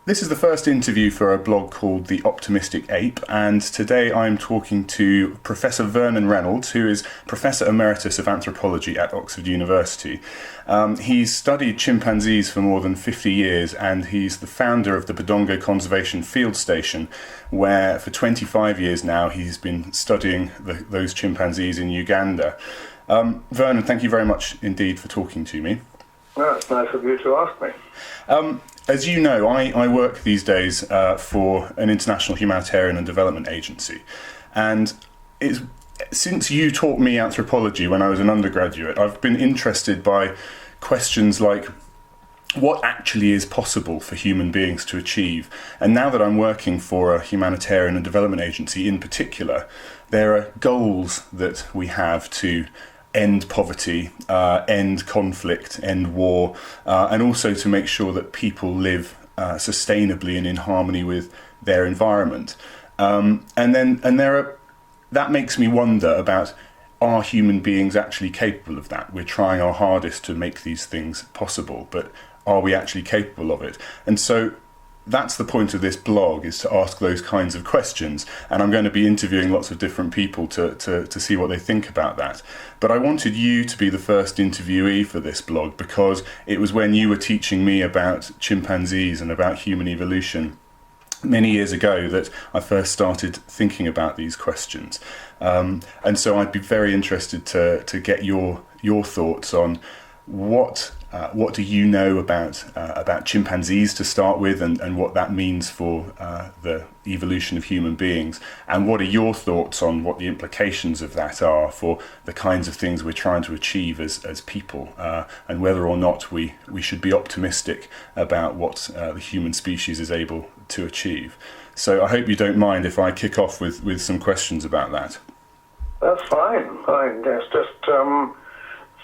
This is the first interview for a blog called The Optimistic Ape, and today I'm talking to Professor Vernon Reynolds, who is Professor Emeritus of Anthropology at Oxford University. He's studied chimpanzees for more than 50 years, and he's the founder of the Budongo Conservation Field Station, where for 25 years now he's been studying those chimpanzees in Uganda. Vernon, thank you very much indeed for talking to me. Well, it's nice of you to ask me. As you know, I work these days for an international humanitarian and development agency. And since you taught me anthropology when I was an undergraduate, I've been interested by questions like what actually is possible for human beings to achieve. And now that I'm working for a humanitarian and development agency in particular, there are goals that we have to end poverty, end conflict, end war, and also to make sure that people live sustainably and in harmony with their environment. That makes me wonder about, are human beings actually capable of that? We're trying our hardest to make these things possible, but are we actually capable of it? And so that's the point of this blog, is to ask those kinds of questions, and I'm going to be interviewing lots of different people to see what they think about that. But I wanted you to be the first interviewee for this blog because it was when you were teaching me about chimpanzees and about human evolution many years ago that I first started thinking about these questions. And so I'd be very interested to get your thoughts on what do you know about chimpanzees to start with, and what that means for the evolution of human beings, and what are your thoughts on what the implications of that are for the kinds of things we're trying to achieve as people, and whether or not we should be optimistic about what the human species is able to achieve. So I hope you don't mind if I kick off with some questions about that. That's fine. Yes, just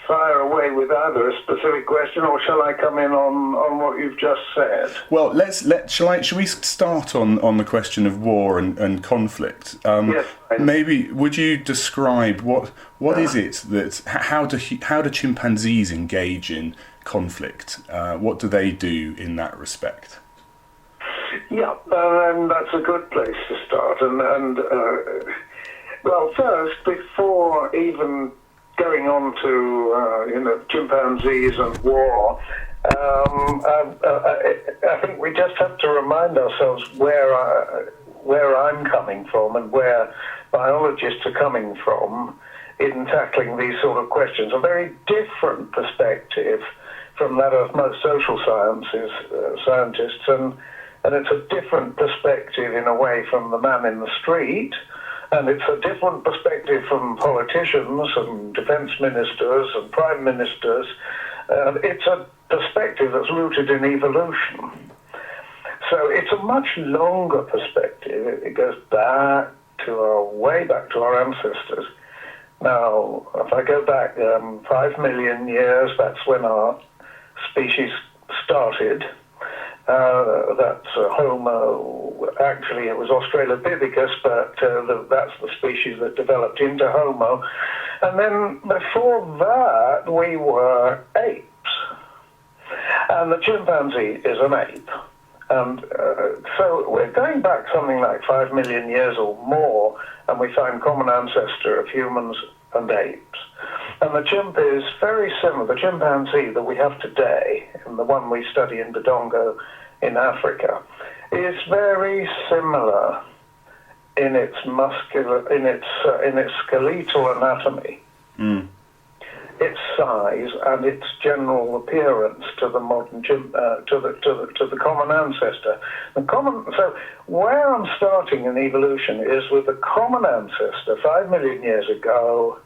fire away with either a specific question, or shall I come in on what you've just said? Well, shall we start on the question of war and conflict? Yes. Maybe would you describe what is it that how do chimpanzees engage in conflict? What do they do in that respect? Yeah, that's a good place to start. Well, first, before even going on to chimpanzees and war, I think we just have to remind ourselves where I'm coming from and where biologists are coming from in tackling these sort of questions. A very different perspective from that of most social scientists, and it's a different perspective in a way from the man in the street. And it's a different perspective from politicians and defense ministers and prime ministers. It's a perspective that's rooted in evolution. So it's a much longer perspective. It goes way back to our ancestors. Now, if I go back 5 million years, that's when our species started. That's Homo. Actually, it was Australopithecus, but that's the species that developed into Homo. And then before that, we were apes. And the chimpanzee is an ape. And so we're going back something like 5 million years or more, and we find common ancestor of humans and apes. And the chimp is very similar. The chimpanzee that we have today, and the one we study in Budongo in Africa, is very similar in its skeletal anatomy, its size, and its general appearance to the modern chimp, to the common ancestor. So where I'm starting in evolution is with the common ancestor 5 million years ago,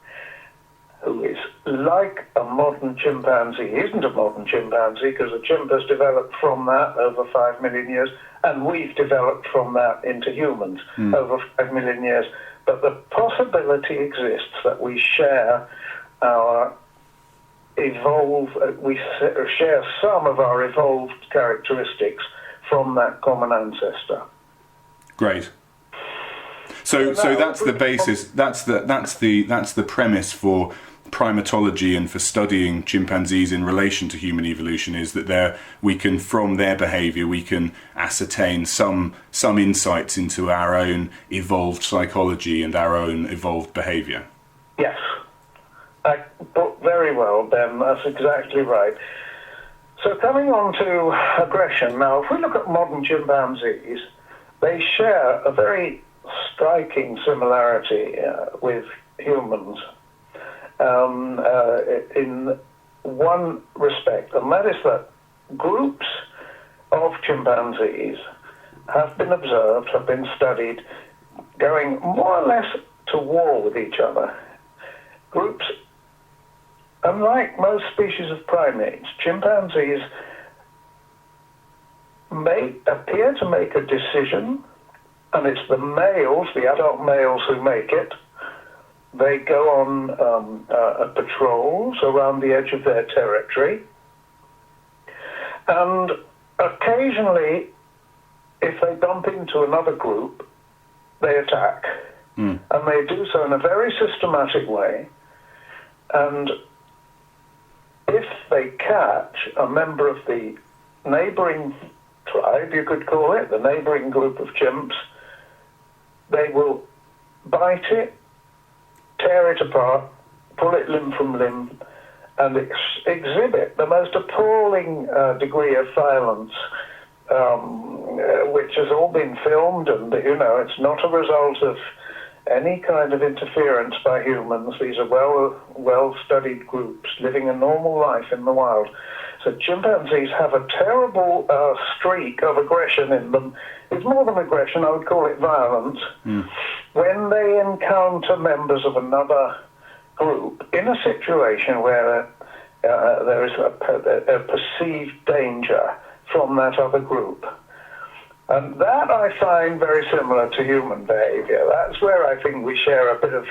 who is like a modern chimpanzee. He isn't a modern chimpanzee because the chimp has developed from that over 5 million years, and we've developed from that into humans over 5 million years. But the possibility exists that we share share some of our evolved characteristics from that common ancestor. Great. So that's the basis. That's the premise for primatology and for studying chimpanzees in relation to human evolution is that we can, from their behaviour, we can ascertain some insights into our own evolved psychology and our own evolved behaviour. Yes. Put very well, Ben. That's exactly right. So coming on to aggression, now if we look at modern chimpanzees, they share a very striking similarity with humans in one respect, and that is that groups of chimpanzees have been observed, have been studied, going more or less to war with each other. Groups, unlike most species of primates, chimpanzees appear to make a decision, and it's the males, the adult males, who make it. They go on patrols around the edge of their territory, and occasionally, if they bump into another group, they attack. And they do so in a very systematic way. And if they catch a member of the neighboring tribe, you could call it, the neighboring group of chimps, they will bite it, tear it apart, pull it limb from limb, and exhibit the most appalling degree of violence, which has all been filmed, and, it's not a result of any kind of interference by humans. These are well-studied groups living a normal life in the wild. So chimpanzees have a terrible streak of aggression in them. It's more than aggression, I would call it violence. When they encounter members of another group in a situation where there is a perceived danger from that other group. And that I find very similar to human behavior. That's where I think we share a bit of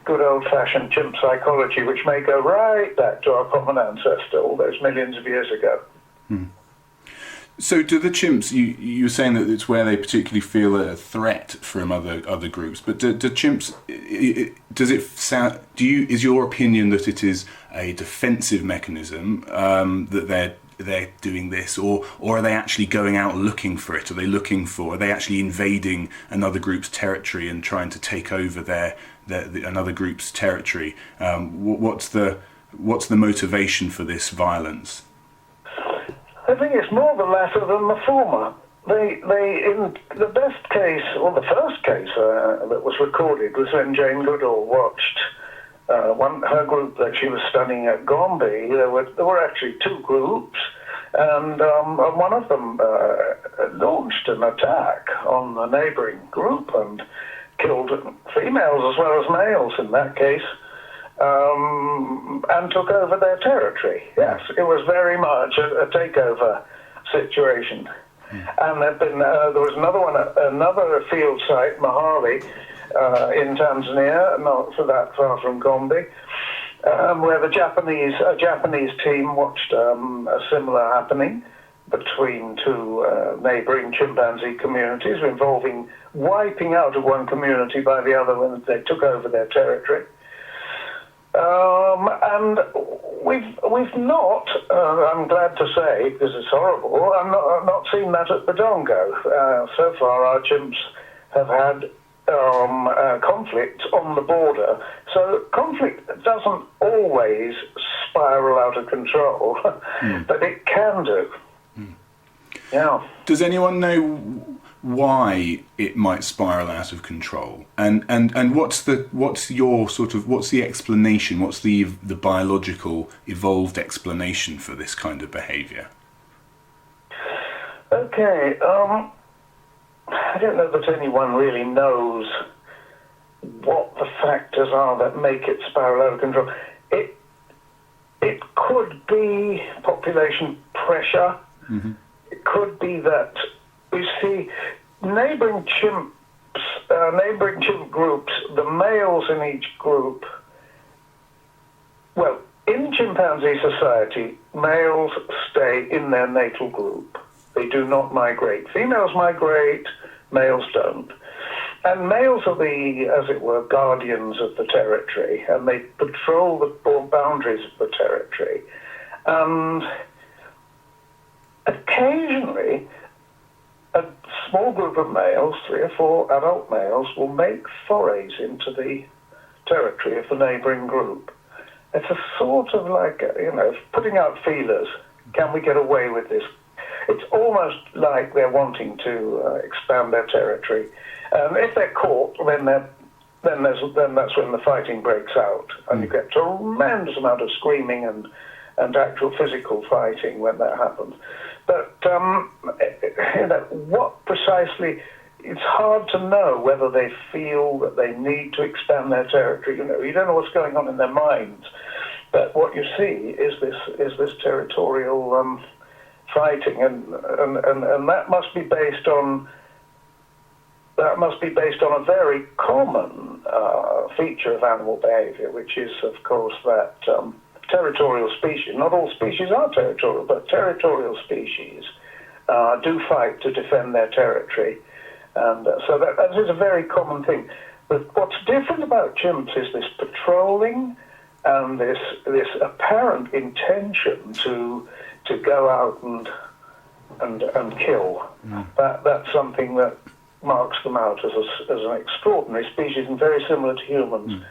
good old-fashioned chimp psychology, which may go right back to our common ancestor all those millions of years ago. So do the chimps, you were saying that it's where they particularly feel a threat from other groups, but do chimps, is your opinion that it is a defensive mechanism, that they're doing this, or are they actually going out looking for it? Are they actually invading another group's territory and trying to take over another group's territory? What's the motivation for this violence? I think it's more the latter than the former. They in the best case, or the first case that was recorded was when Jane Goodall watched her group that she was studying at Gombe. There were actually two groups, and one of them launched an attack on the neighbouring group and killed females as well as males in that case, and took over their territory. Yes, it was very much a takeover situation. And there was another one, another field site, Mahali, in Tanzania, not so that far from Gombe, where a Japanese team watched a similar happening between two neighbouring chimpanzee communities, involving wiping out of one community by the other when they took over their territory. And we've not, I'm glad to say, because it's horrible, I've not seen that at Badongo. So far our chimps have had conflict on the border. So conflict doesn't always spiral out of control, but it can do. Yeah. Does anyone know why it might spiral out of control? And what's the explanation? What's the biological evolved explanation for this kind of behaviour? Okay. I don't know that anyone really knows what the factors are that make it spiral out of control. It could be population pressure. It could be that, you see, neighbouring chimp groups, the males in each group, well, in chimpanzee society, males stay in their natal group. They do not migrate. Females migrate, males don't. And males are the, as it were, guardians of the territory, and they patrol the boundaries of the territory. And occasionally, a small group of males, 3 or 4 adult males, will make forays into the territory of the neighbouring group. It's a sort of like, putting out feelers. Can we get away with this? It's almost like they're wanting to expand their territory. If they're caught, then that's when the fighting breaks out, and you get a tremendous amount of screaming and actual physical fighting when that happens. But what precisely? It's hard to know whether they feel that they need to expand their territory. You don't know what's going on in their minds. But what you see is this territorial fighting, and that must be based on a very common feature of animal behaviour, which is, of course, that territorial species. Not all species are territorial, but territorial species do fight to defend their territory, and so that is a very common thing. But what's different about chimps is this patrolling and this apparent intention to go out and kill. That's something that marks them out as an extraordinary species and very similar to humans.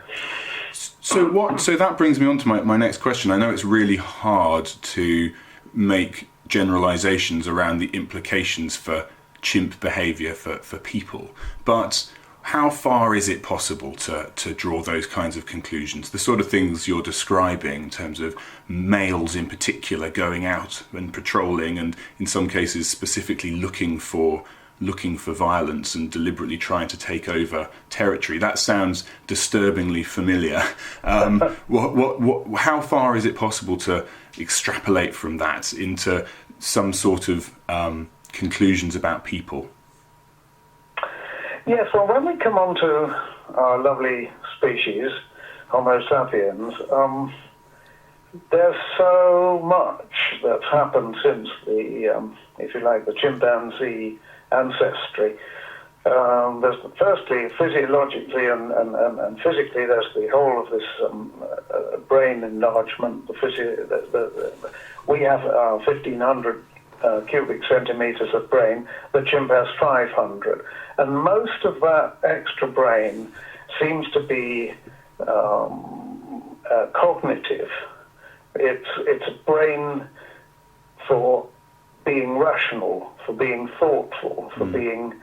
So that brings me on to my next question. I know it's really hard to make generalizations around the implications for chimp behavior for people, but how far is it possible to draw those kinds of conclusions? The sort of things you're describing in terms of males in particular going out and patrolling, and in some cases specifically looking for violence and deliberately trying to take over territory. That sounds disturbingly familiar. How far is it possible to extrapolate from that into some sort of conclusions about people? Yes, well, when we come on to our lovely species, Homo sapiens, there's so much that's happened since the, if you like, the chimpanzee ancestry. There's firstly, physiologically and physically, there's the whole of this brain enlargement. We have 1,500 cubic centimeters of brain. The chimp has 500, and most of that extra brain seems to be cognitive. It's a brain for being rational, for being thoughtful, for being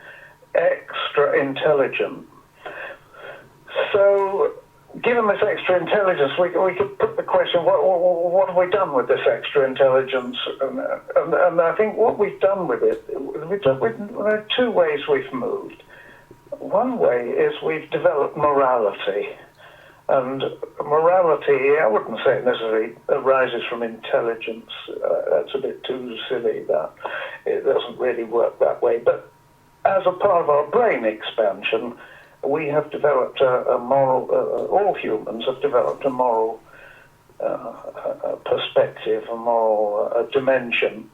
extra intelligent. So, given this extra intelligence, we could put the question, what have we done with this extra intelligence? And I think what we've done with it, there are 2 ways we've moved. One way is we've developed morality. And morality, I wouldn't say it necessarily arises from intelligence. That's a bit too silly. That it doesn't really work that way. But as a part of our brain expansion, we have developed a moral. All humans have developed a moral perspective, a moral dimension,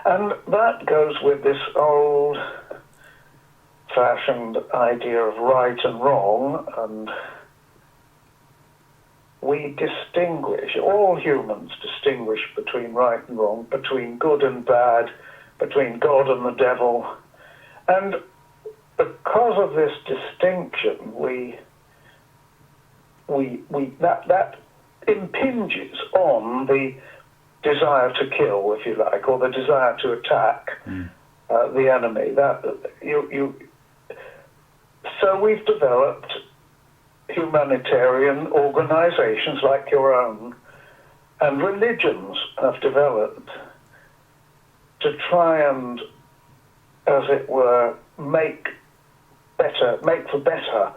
and that goes with this old-fashioned idea of right and wrong, and we distinguish, all humans distinguish between right and wrong, between good and bad, between God and the devil. And because of this distinction, that impinges on the desire to kill, if you like, or the desire to attack the enemy. So we've developed humanitarian organizations like your own, and religions have developed to try and, as it were, make for better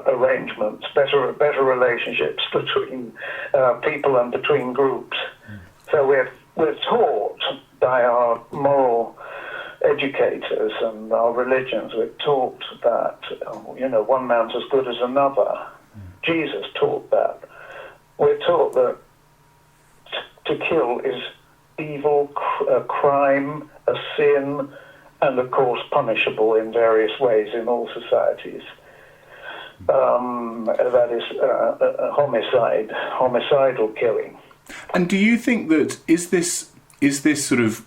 arrangements, better relationships between people and between groups. So we're taught by our moral educators and our religions, we're taught that, one man's as good as another. Jesus taught that. We're taught that to kill is evil, a crime, a sin, and of course punishable in various ways in all societies. That is homicide, homicidal killing. And do you think that is this sort of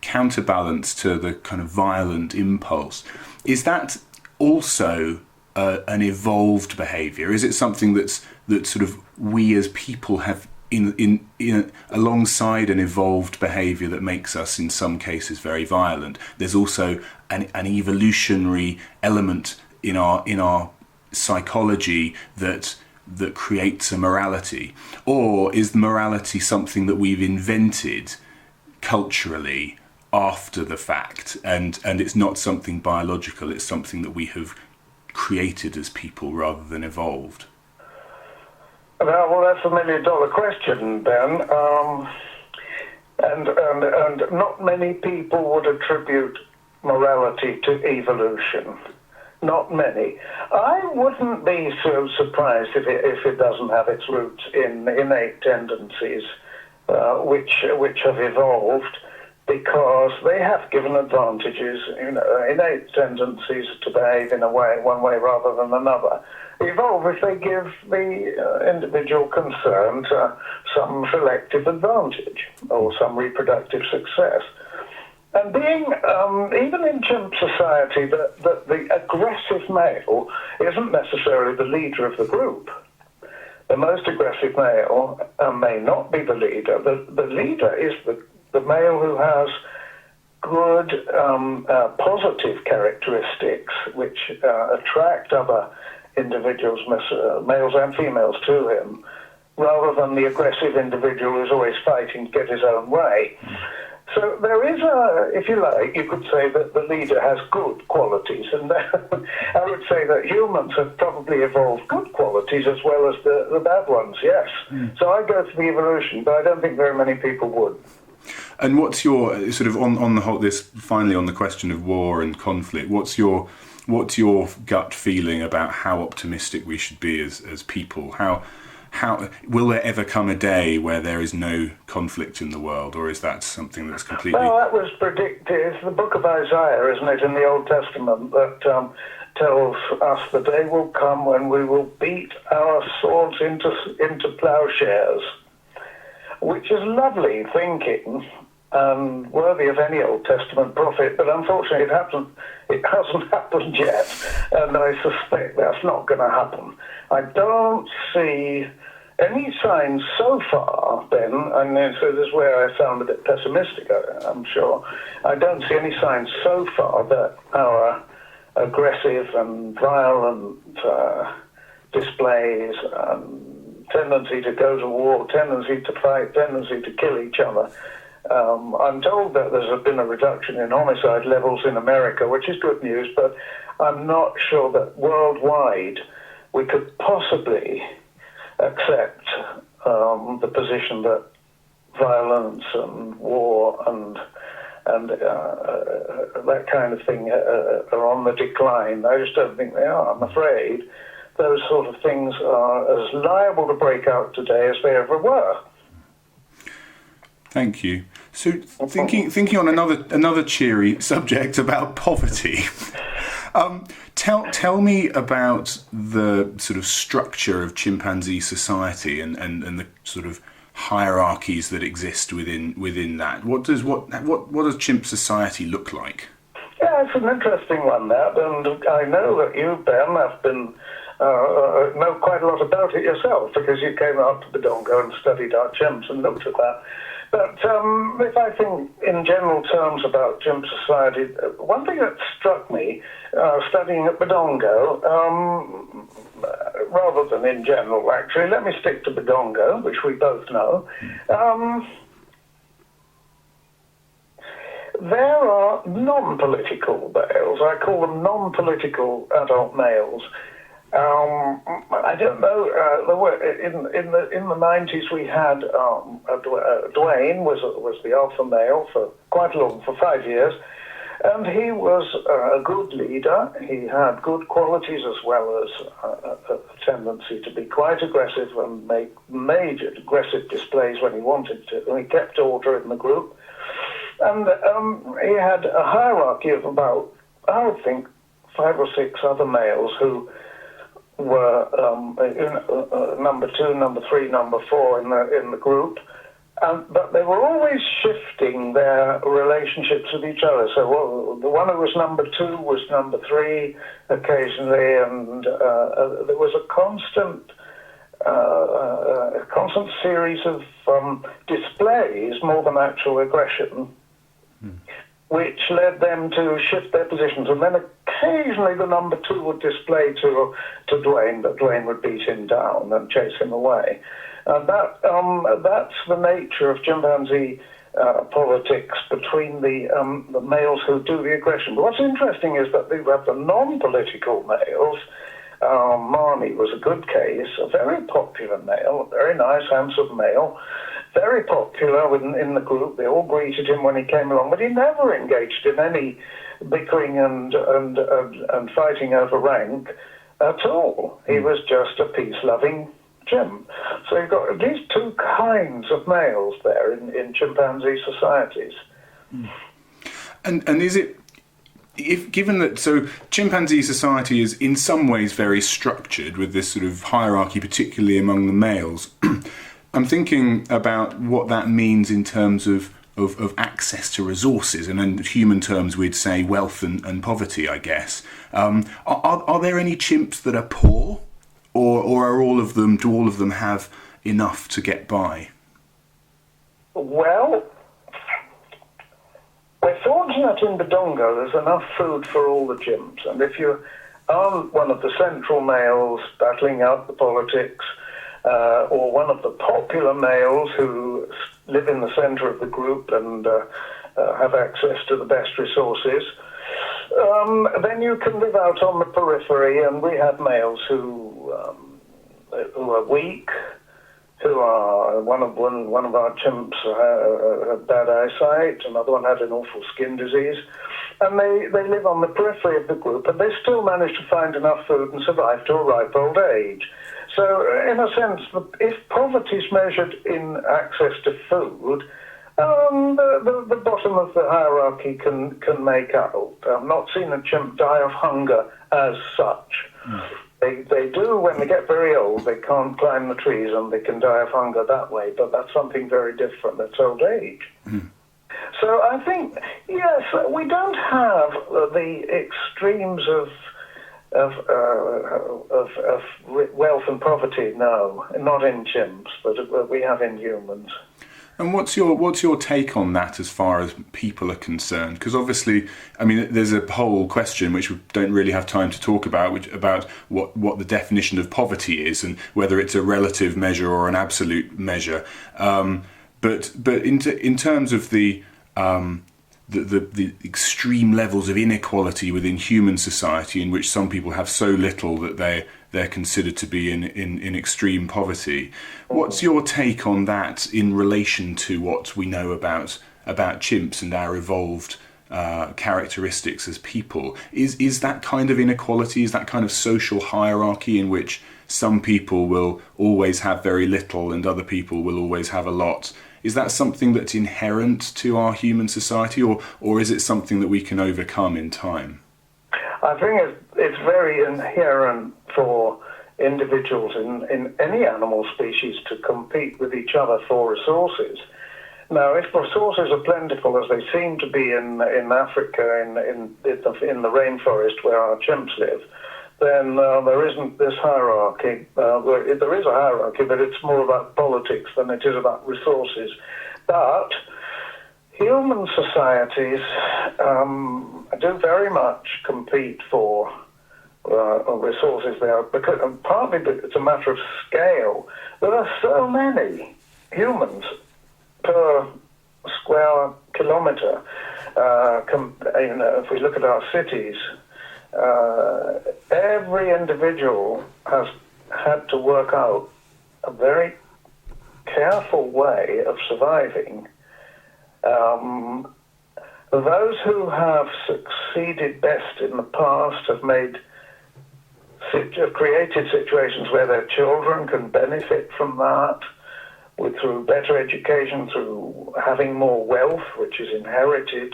counterbalance to the kind of violent impulse? Is that also an evolved behaviour? Is it something that sort of we as people have in alongside an evolved behaviour that makes us in some cases very violent? There's also an evolutionary element in our psychology that creates a morality, or is the morality something that we've invented culturally after the fact, and it's not something biological, it's something that we have created as people rather than evolved? Well, that's $1 million question, Ben. And not many people would attribute morality to evolution. Not many. I wouldn't be so surprised if it doesn't have its roots in innate tendencies, which have evolved because they have given advantages. Innate tendencies to behave in one way rather than another evolve if they give the individual concerned some selective advantage or some reproductive success. And being, even in chimp society, the aggressive male isn't necessarily the leader of the group. The most aggressive male may not be the leader. The leader is the male who has good positive characteristics which attract other individuals, males and females, to him, rather than the aggressive individual who's always fighting to get his own way. So there is if you like, you could say that the leader has good qualities, and I would say that humans have probably evolved good qualities as well as the bad ones, yes. So I go for the evolution, but I don't think very many people would. And what's your, sort of on the whole, this finally on the question of war and conflict, what's your gut feeling about how optimistic we should be as people? How will there ever come a day where there is no conflict in the world, or is that something that's completely... Well, that was predicted. It's the book of Isaiah, isn't it, in the Old Testament, that tells us the day will come when we will beat our swords into plowshares, which is lovely thinking and worthy of any Old Testament prophet, but unfortunately it hasn't happened yet, and I suspect that's not going to happen. I don't see any signs so far, Ben, and so this is where I sound a bit pessimistic, I'm sure. I don't see any signs so far that our aggressive and violent displays, tendency to go to war, tendency to fight, tendency to kill each other. I'm told that there's been a reduction in homicide levels in America, which is good news, but I'm not sure that worldwide we could possibly accept the position that violence and war and that kind of thing are on the decline. I just don't think they are. I'm afraid those sort of things are as liable to break out today as they ever were. Thank you. So thinking on another cheery subject about poverty, tell me about the sort of structure of chimpanzee society and the sort of hierarchies that exist within that. What does chimp society look like? Yeah, it's an interesting one, that, and I know that you, Ben, have been know quite a lot about it yourself because you came out to Badongo and studied our chimps and looked at that. But if I think in general terms about chimp society, one thing that struck me studying at Badongo, rather than in general actually, let me stick to Badongo, which we both know, there are non-political males. I call them non-political adult males. I don't know. There were in the 90s. We had Dwayne was the alpha male for quite long, for 5 years, and he was a good leader. He had good qualities as well as a tendency to be quite aggressive and make major aggressive displays when he wanted to. And he kept order in the group. And he had a hierarchy of about, I would think, 5 or 6 other males who were number 2, number 3, number 4 in the group. But they were always shifting their relationships with each other. So the one who was number 2 was number 3 occasionally, and there was a constant series of displays, more than actual aggression, which led them to shift their positions. And then occasionally the number 2 would display to Dwayne, but Dwayne would beat him down and chase him away. That's the nature of chimpanzee politics between the males who do the aggression. But what's interesting is that you have the non-political males. Marnie was a good case, a very popular male, a very nice, handsome male, very popular in the group. They all greeted him when he came along, but he never engaged in any bickering and fighting over rank at all. He was just a peace-loving chimp. So you've got at least 2 kinds of males there in chimpanzee societies. And is it, given that, so chimpanzee society is in some ways very structured with this sort of hierarchy, particularly among the males, I'm thinking about what that means in terms of access to resources, and in human terms we'd say wealth and poverty, I guess. Are there any chimps that are poor? Or are do all of them have enough to get by? Well, we're fortunate in Badongo there's enough food for all the chimps. And if you are one of the central males battling out the politics, or one of the popular males who live in the center of the group and have access to the best resources, then you can live out on the periphery, and we have males who are weak, who are one of our chimps had bad eyesight, another one had an awful skin disease, and they live on the periphery of the group, and they still manage to find enough food and survive to a ripe old age. So, in a sense, if poverty is measured in access to food, the bottom of the hierarchy can make out. I've not seen a chimp die of hunger as such. They do when they get very old. They can't climb the trees and they can die of hunger that way, but that's something very different. That's old age. So I think, yes, we don't have the extremes of wealth and poverty, no, not in chimps, but we have in humans. And what's your take on that as far as people are concerned? Because obviously, I mean, there's a whole question which we don't really have time to talk about, about what the definition of poverty is and whether it's a relative measure or an absolute measure. But in terms of the extreme levels of inequality within human society, in which some people have so little that they're considered to be in extreme poverty. What's your take on that in relation to what we know about chimps and our evolved characteristics as people? Is that kind of inequality, is that kind of social hierarchy in which some people will always have very little and other people will always have a lot, is that something that's inherent to our human society, or is it something that we can overcome in time? I think it's very inherent for individuals in any animal species to compete with each other for resources. Now, if resources are plentiful, as they seem to be in Africa, in the rainforest where our chimps live, then there isn't this hierarchy. There is a hierarchy, but it's more about politics than it is about resources. But human societies do very much compete for resources there, because, and partly it's a matter of scale. There are so many humans per square kilometre. If we look at our cities, every individual has had to work out a very careful way of surviving. Those who have succeeded best in the past have created situations where their children can benefit from that. through better education, through having more wealth, which is inherited.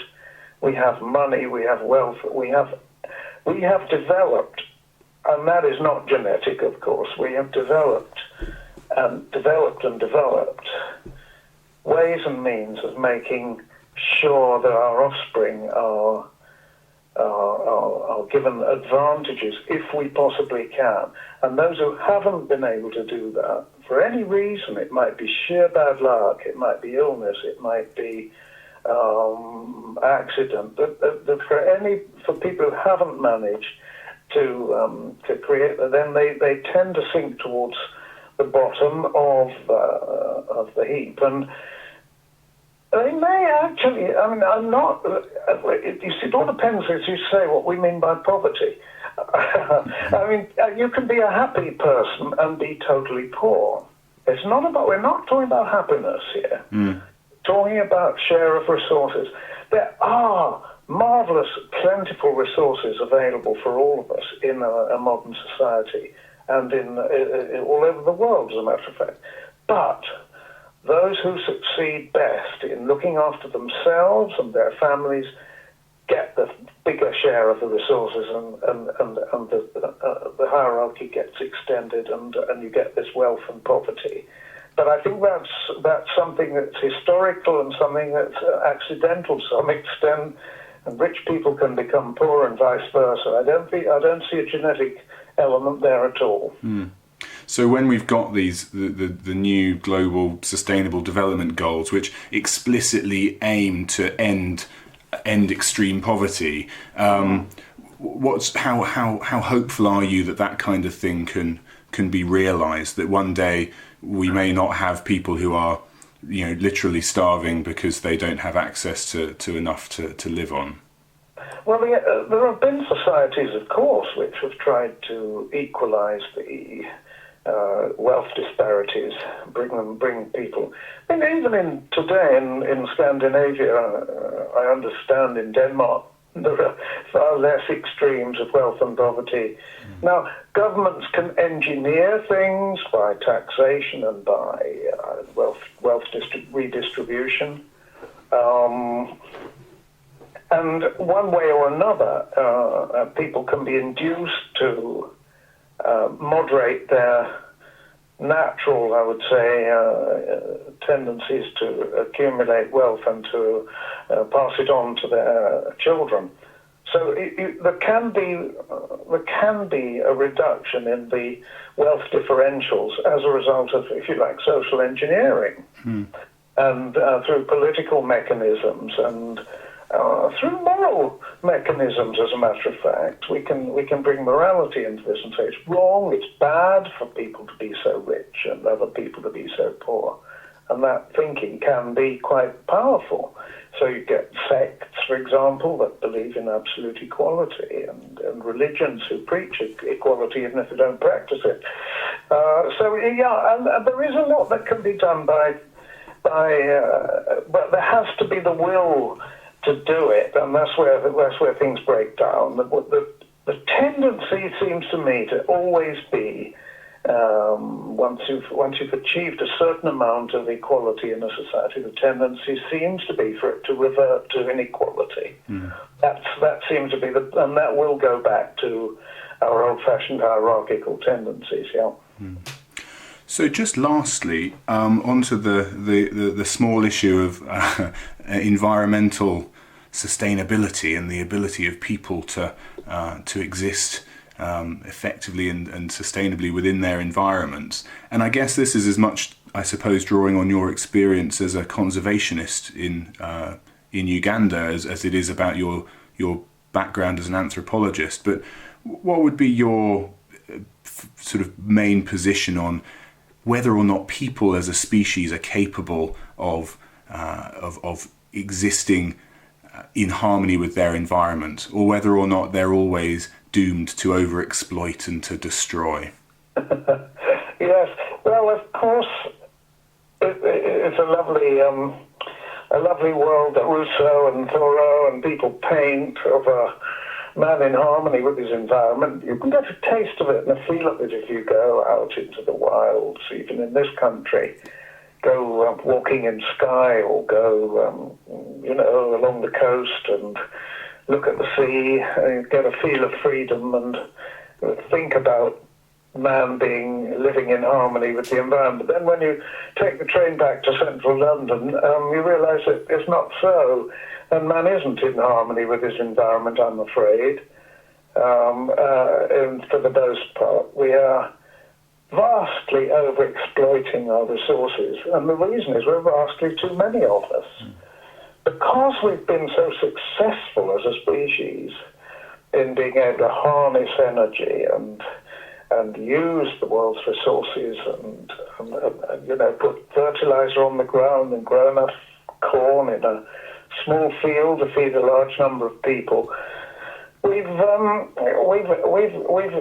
We have money, we have wealth, we have developed, and that is not genetic, of course. We have developed ways and means of making sure that our offspring are given advantages if we possibly can. And those who haven't been able to do that, for any reason, it might be sheer bad luck, it might be illness, it might be accident, but for people who haven't managed to create, then they tend to sink towards the bottom of the heap, and they may actually. I mean, I'm not. It all depends, as you say, what we mean by poverty. I mean, you can be a happy person and be totally poor. It's not about. We're not talking about happiness here. Talking about share of resources. There are marvelous, plentiful resources available for all of us in a modern society and in all over the world, as a matter of fact. But those who succeed best in looking after themselves and their families get the bigger share of the resources, and the hierarchy gets extended, and you get this wealth and poverty. But I think that's something that's historical and something that's accidental to some extent, and rich people can become poor and vice versa. I don't see a genetic element there at all. So when we've got these the new global sustainable development goals, which explicitly aim to end extreme poverty, how hopeful are you that kind of thing can be realised? That one day we may not have people who are, literally starving because they don't have access to enough to live on. Well, there have been societies, of course, which have tried to equalise the wealth disparities, bring people. I mean, even today in Scandinavia, I understand in Denmark there are far less extremes of wealth and poverty. Now, governments can engineer things by taxation and by wealth redistribution. And one way or another, people can be induced to moderate their natural, I would say, tendencies to accumulate wealth and to pass it on to their children. So there can be a reduction in the wealth differentials as a result of, if you like, social engineering, and through political mechanisms and through moral mechanisms. As a matter of fact, we can bring morality into this and say it's wrong, it's bad for people to be so rich and other people to be so poor, and that thinking can be quite powerful. So you get sects, for example, that believe in absolute equality, and religions who preach equality even if they don't practice it. And there is a lot that can be done but there has to be the will to do it, and that's where things break down. The tendency seems to me to always be once you've achieved a certain amount of equality in a society, the tendency seems to be for it to revert to inequality. That seems to be and that will go back to our old-fashioned hierarchical tendencies. Yeah. So just lastly, onto the small issue of environmental sustainability and the ability of people to exist effectively and sustainably within their environments. And I guess this is as much, I suppose, drawing on your experience as a conservationist in Uganda as it is about your background as an anthropologist. But what would be your sort of main position on whether or not people as a species are capable of existing in harmony with their environment, or whether or not they're always doomed to overexploit and to destroy? Yes, well, of course, it's a lovely world that Rousseau and Thoreau and people paint of a man in harmony with his environment. You can get a taste of it and a feel of it if you go out into the wilds, even in this country. go walking in Skye or go, along the coast and look at the sea, get a feel of freedom and think about man living in harmony with the environment. But then when you take the train back to central London, you realise that it's not so, and man isn't in harmony with his environment, I'm afraid. And for the most part, we are vastly over-exploiting our resources, and the reason is we're vastly too many of us. Because we've been so successful as a species in being able to harness energy and use the world's resources and put fertilizer on the ground and grow enough corn in a small field to feed a large number of people, we've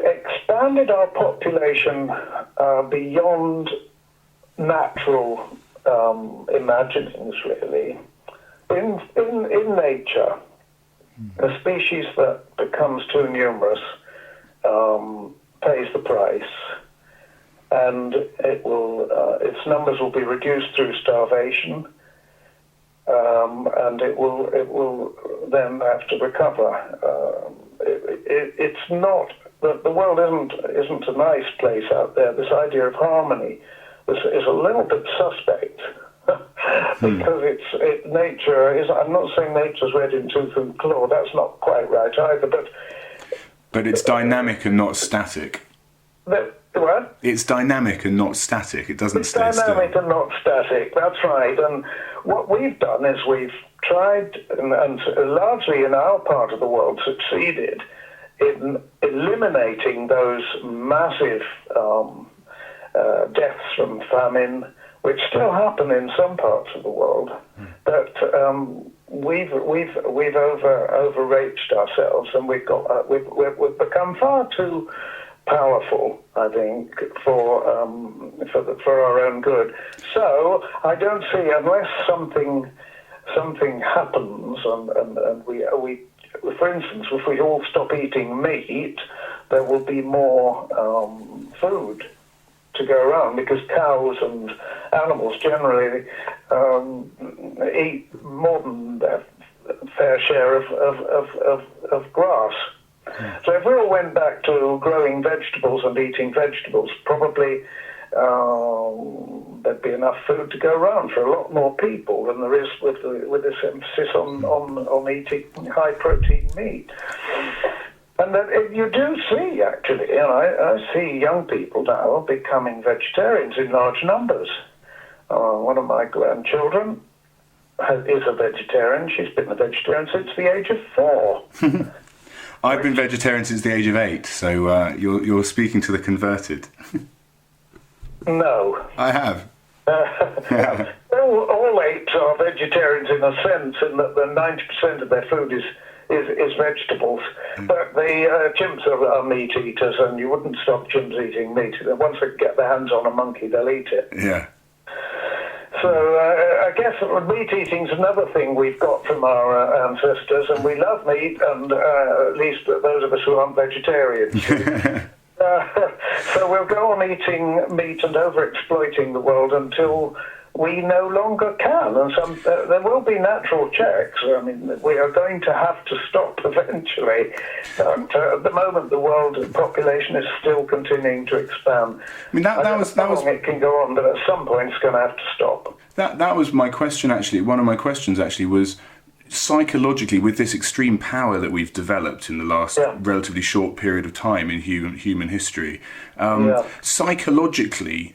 expanded our population beyond natural imaginings, really. In nature, a species that becomes too numerous pays the price, and its numbers will be reduced through starvation, and it will then have to recover. It's not that the world isn't a nice place out there. This idea of harmony is a little bit suspect. Because nature is. I'm not saying nature's red in tooth and claw. That's not quite right either. But it's dynamic and not static. What? It's dynamic and not static. It doesn't stay still. It's dynamic and not static. That's right. And what we've done is we've tried, and largely in our part of the world succeeded, in eliminating those massive deaths from famine, which still happen in some parts of the world, but we've overreached ourselves, and we've become far too powerful, I think, for our own good. So I don't see, unless something happens, and we for instance, if we all stop eating meat, there will be more food to go around, because cows and animals generally eat more than their fair share of grass. So if we all went back to growing vegetables and eating vegetables, probably there'd be enough food to go around for a lot more people than there is with this emphasis on eating high protein meat. And that you do see, actually, I see young people now becoming vegetarians in large numbers. One of my grandchildren is a vegetarian. She's been a vegetarian since the age of 4. I've been vegetarian since the age of 8, so you're speaking to the converted. No. I have. All 8 are vegetarians in a sense, in that 90% of their food is vegetables, but the chimps are meat eaters, and you wouldn't stop chimps eating meat. Once they get their hands on a monkey, they'll eat it. Yeah. So I guess meat eating's another thing we've got from our ancestors, and we love meat, and at least those of us who aren't vegetarians. So we'll go on eating meat and over-exploiting the world until we no longer can, and there will be natural checks. I mean, we are going to have to stop eventually. At the moment, the world population is still continuing to expand. I mean, that was it can go on, but at some point, it's going to have to stop. That was my question. Actually, one of my questions actually was, psychologically, with this extreme power that we've developed in the last relatively short period of time in human history, psychologically,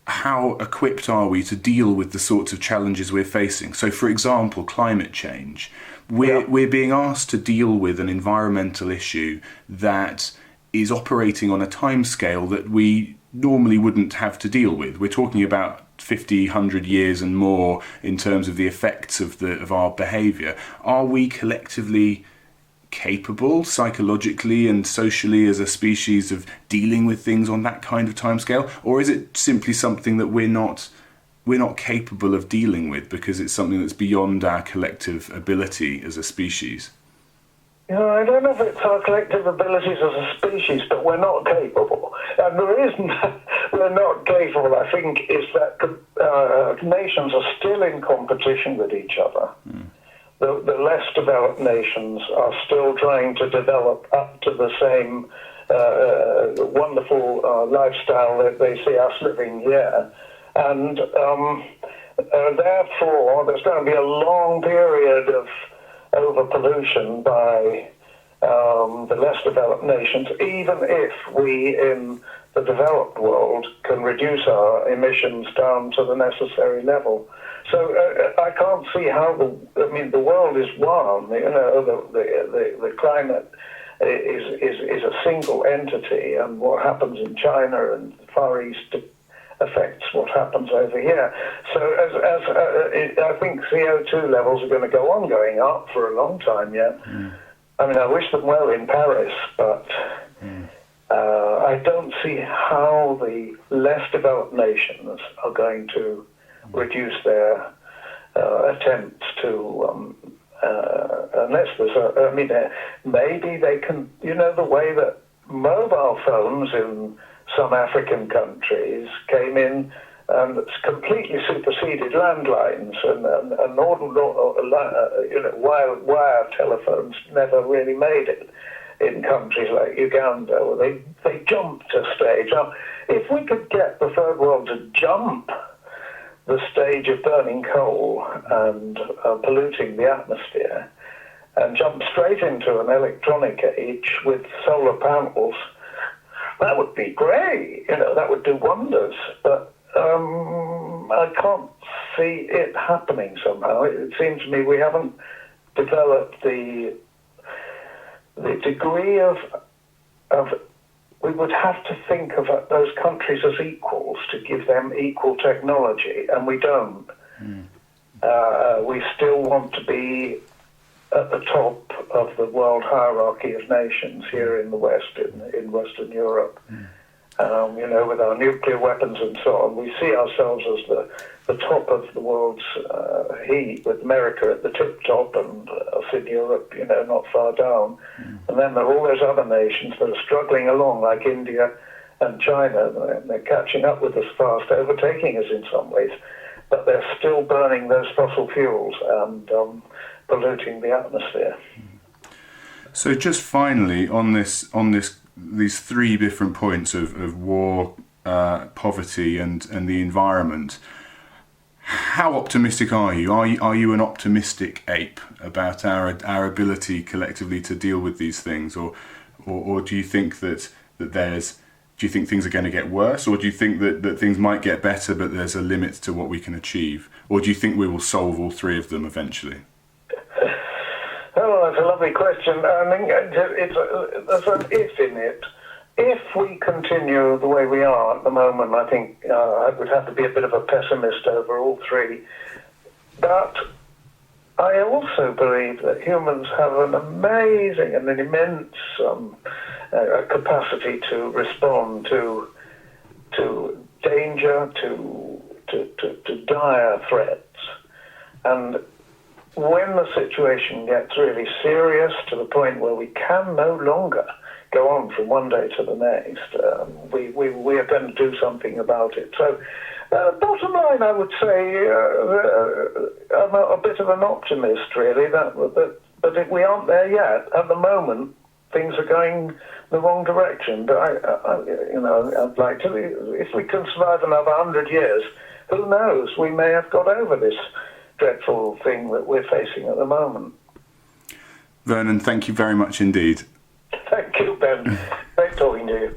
how equipped are we to deal with the sorts of challenges we're facing? So, for example, climate change. We're being asked to deal with an environmental issue that is operating on a timescale that we normally wouldn't have to deal with. We're talking about 50, 100 years and more in terms of the effects of our behaviour. Are we collectively capable psychologically and socially as a species of dealing with things on that kind of timescale, or is it simply something that we're not capable of dealing with because it's something that's beyond our collective ability as a species? I don't know if it's our collective abilities as a species, but we're not capable. And the reason we're not capable, I think, is that nations are still in competition with each other. The less developed nations are still trying to develop up to the same wonderful lifestyle that they see us living here. And therefore, there's going to be a long period of overpollution by the less developed nations, even if we in the developed world can reduce our emissions down to the necessary level. So I can't see how the world is one. The climate is a single entity, and what happens in China and the Far East affects what happens over here. So I think CO2 levels are going to go on going up for a long time yet. I mean, I wish them well in Paris, but I don't see how the less developed nations are going to reduce their attempts to, unless there's maybe they can, the way that mobile phones in some African countries came in and it's completely superseded landlines and wire telephones never really made it in countries like Uganda, where they jumped a stage. Now, if we could get the third world to jump the stage of burning coal and polluting the atmosphere and jump straight into an electronic age with solar panels, that would be great. That would do wonders. But I can't see it happening somehow. It seems to me we haven't developed the degree of we would have to think of those countries as equals to give them equal technology, and we don't. We still want to be at the top of the world hierarchy of nations here in the West, in Western Europe. With our nuclear weapons and so on, we see ourselves as the top of the world's heat, with America at the tip top and us in Europe, not far down. And then there are all those other nations that are struggling along, like India and China. They're catching up with us fast, overtaking us in some ways, but they're still burning those fossil fuels and polluting the atmosphere. So just finally on these three different points of war, poverty, and the environment, how optimistic are you? Are you an optimistic ape about our ability collectively to deal with these things, or do you think that do you think things are going to get worse, or do you think that things might get better but there's a limit to what we can achieve, or do you think we will solve all three of them eventually? Oh, that's a lovely question. I mean, there's an if in it. If we continue the way we are at the moment, I think I would have to be a bit of a pessimist over all three. But I also believe that humans have an amazing and an immense capacity to respond to danger, to dire threats. And when the situation gets really serious to the point where we can no longer go on from one day to the next, we are going to do something about it. So, bottom line, I would say I'm a bit of an optimist, really. But if we aren't there yet, at the moment, things are going the wrong direction. But I'd like to. If we can survive another 100 years, who knows? We may have got over this dreadful thing that we're facing at the moment. Vernon, thank you very much indeed. Thank you, Ben. Great talking to you.